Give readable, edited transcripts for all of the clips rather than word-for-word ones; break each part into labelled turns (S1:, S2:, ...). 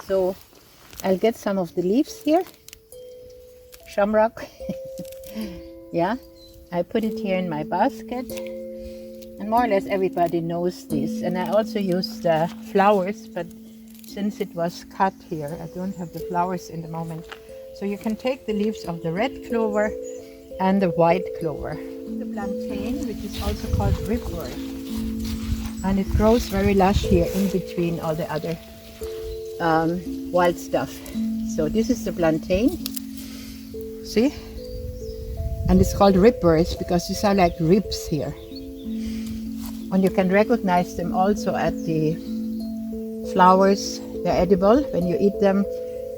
S1: So I'll get some of the leaves here, shamrock. Yeah, I put it here in my basket, and more or less everybody knows this. And I also use the flowers, but since it was cut here, I don't have the flowers in the moment. So you can take the leaves of the red clover and the white clover. The plantain, which is also called ripwort, and it grows very lush here in between all the other wild stuff. So this is the plantain, see? And it's called ripwort because these are like ribs here. And you can recognize them also at the flowers. They're edible. When you eat them,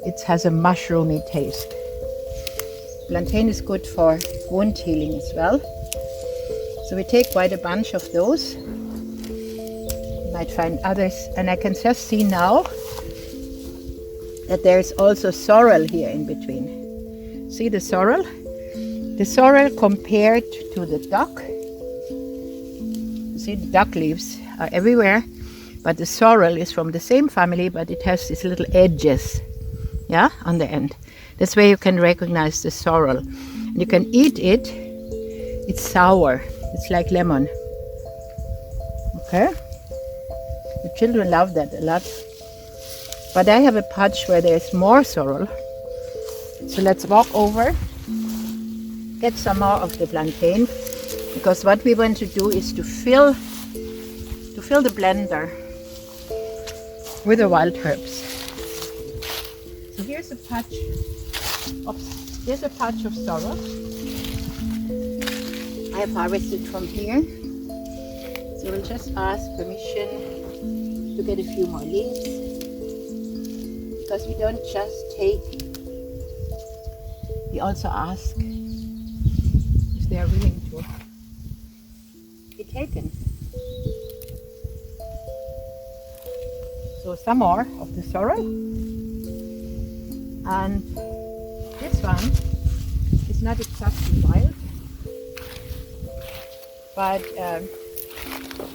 S1: it has a mushroomy taste. Plantain is good for wound healing as well. So we take quite a bunch of those. You might find others. And I can just see now that there's also sorrel here in between. See the sorrel? The sorrel compared to the dock. See, the dock leaves are everywhere, but the sorrel is from the same family, but it has these little edges, yeah, on the end. That's where you can recognize the sorrel. And you can eat it. It's sour. It's like lemon. Okay? The children love that a lot. But I have a patch where there's more sorrel. So let's walk over, get some more of the plantain, because what we want to do is to fill the blender with the wild herbs. So here's a patch of sorrel. I have harvested from here. So we'll just ask permission to get a few more leaves, because we don't just take, we also ask if they are willing to be taken. So some more of the sorrel. And this one is not exactly wild, but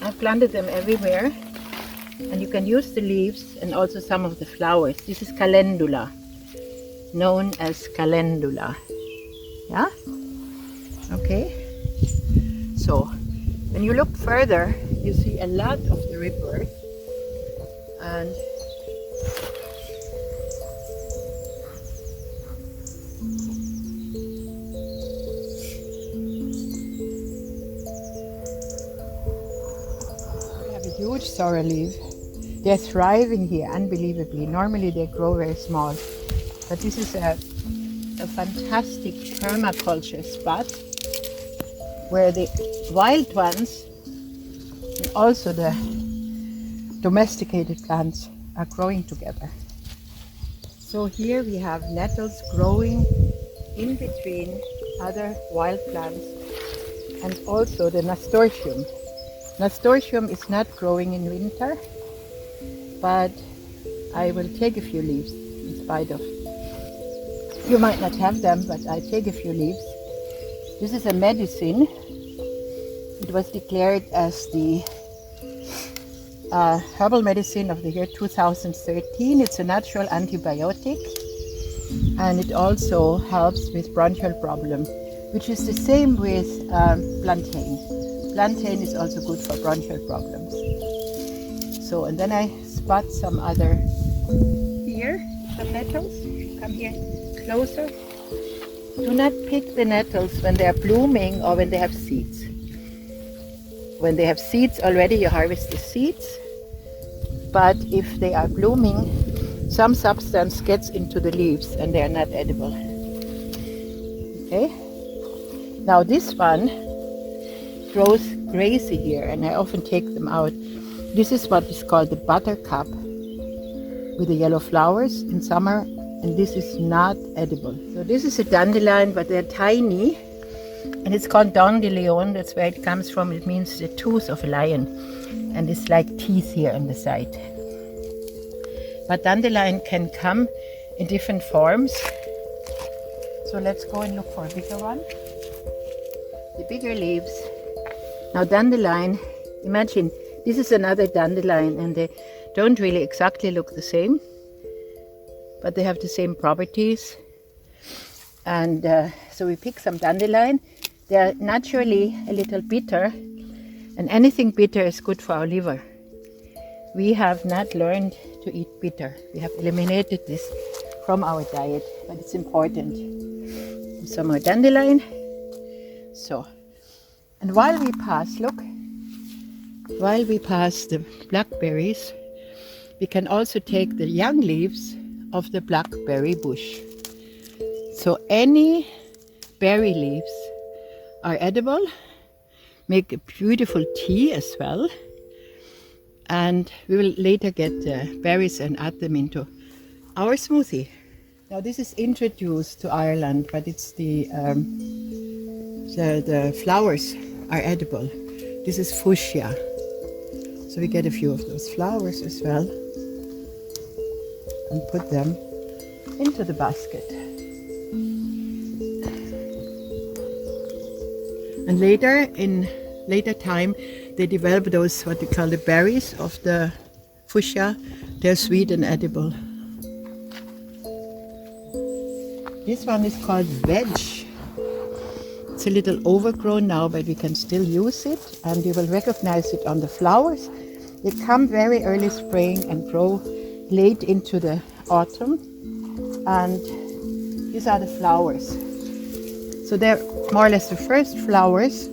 S1: I've planted them everywhere, and you can use the leaves and also some of the flowers. This is calendula, known as calendula. Yeah? Okay. So when you look further, you see a lot of the ripwort, and we have a huge sorrel leaf. They're thriving here unbelievably. Normally they grow very small, but this is a fantastic permaculture spot where the wild ones and also the domesticated plants are growing together. So here we have nettles growing in between other wild plants, and also the nasturtium. Nasturtium is not growing in winter, but I will take a few leaves in spite of. You might not have them, but I take a few leaves. This is a medicine. It was declared as the herbal medicine of the year 2013. It's a natural antibiotic, and it also helps with bronchial problem, which is the same with plantain. Plantain is also good for bronchial problems. So, and then I spot some other here, some nettles. Come here closer. Do not pick the nettles when they are blooming or when they have seeds. When they have seeds already, you harvest the seeds. But if they are blooming, some substance gets into the leaves and they are not edible. Okay? Now this one grows crazy here, and I often take them out. This is what is called the buttercup with the yellow flowers in summer, and this is not edible. So this is a dandelion, but they're tiny, and it's called dandelion. That's where it comes from. It means the tooth of a lion, and it's like teeth here on the side. But dandelion can come in different forms. So let's go and look for a bigger one. The bigger leaves. Now dandelion, imagine this is another dandelion, and they don't really exactly look the same, but they have the same properties. And so we pick some dandelion. They are naturally a little bitter, and anything bitter is good for our liver. We have not learned to eat bitter. We have eliminated this from our diet, but it's important. Some more dandelion. So, and while we pass, look, while we pass the blackberries, we can also take the young leaves of the blackberry bush. So any berry leaves are edible, make a beautiful tea as well. And we will later get the berries and add them into our smoothie. Now this is introduced to Ireland, but it's the flowers are edible. This is fuchsia. So we get a few of those flowers as well and put them into the basket. And later, in later time, they develop those, what we call the berries of the fuchsia. They're sweet and edible. This one is called veg. It's a little overgrown now, but we can still use it, and you will recognize it on the flowers. They come very early spring and grow late into the autumn, and these are the flowers. So they're more or less the first flowers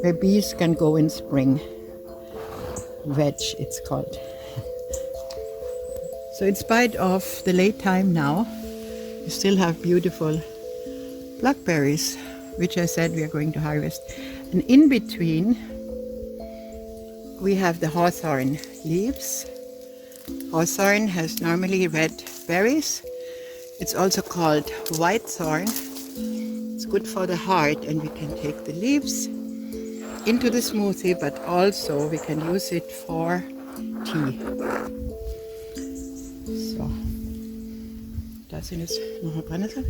S1: where bees can go in spring. Veg, it's called. So in spite of the late time now, we still have beautiful blackberries, which I said we are going to harvest. And in between, we have the hawthorn leaves. Hawthorn has normally red berries. It's also called white thorn. It's good for the heart, and we can take the leaves into the smoothie, but also we can use it for tea. So, das sind jetzt noch Brennnessel.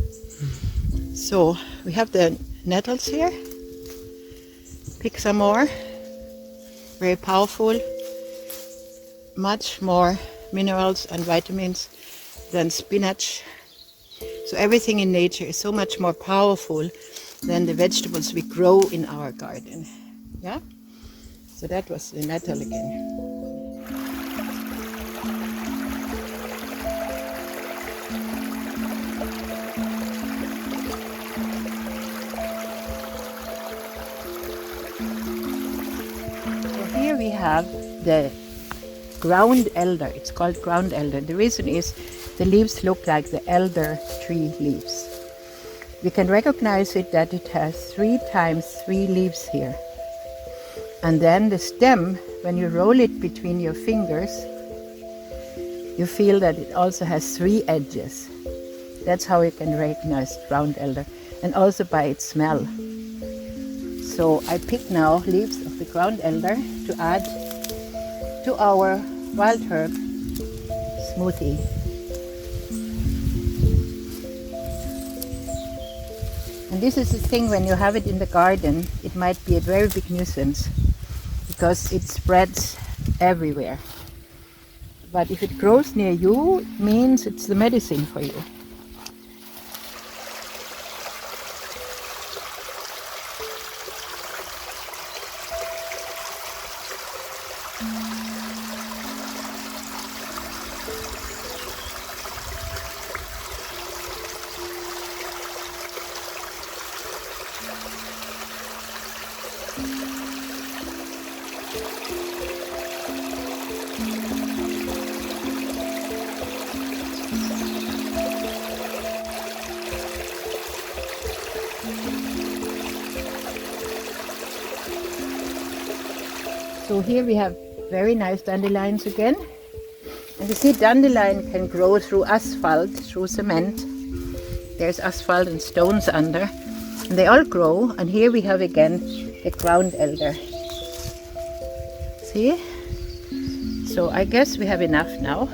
S1: So, we have the nettles here. Pick some more. Very powerful. Much more minerals and vitamins than spinach. So everything in nature is so much more powerful than the vegetables we grow in our garden. Yeah? So that was the nettle again. So here we have the ground elder. It's called ground elder. The reason is the leaves look like the elder tree leaves. We can recognize it that it has 3 times 3 leaves here. And then the stem, when you roll it between your fingers, you feel that it also has 3 edges. That's how you can recognize ground elder, and also by its smell. So I pick now leaves of the ground elder to add to our wild herb smoothie. And this is the thing, when you have it in the garden, it might be a very big nuisance because it spreads everywhere. But if it grows near you, it means it's the medicine for you. So here we have very nice dandelions again. And you see, dandelion can grow through asphalt, through cement. There's asphalt and stones under. And they all grow. And here we have again the ground elder. See? So I guess we have enough now.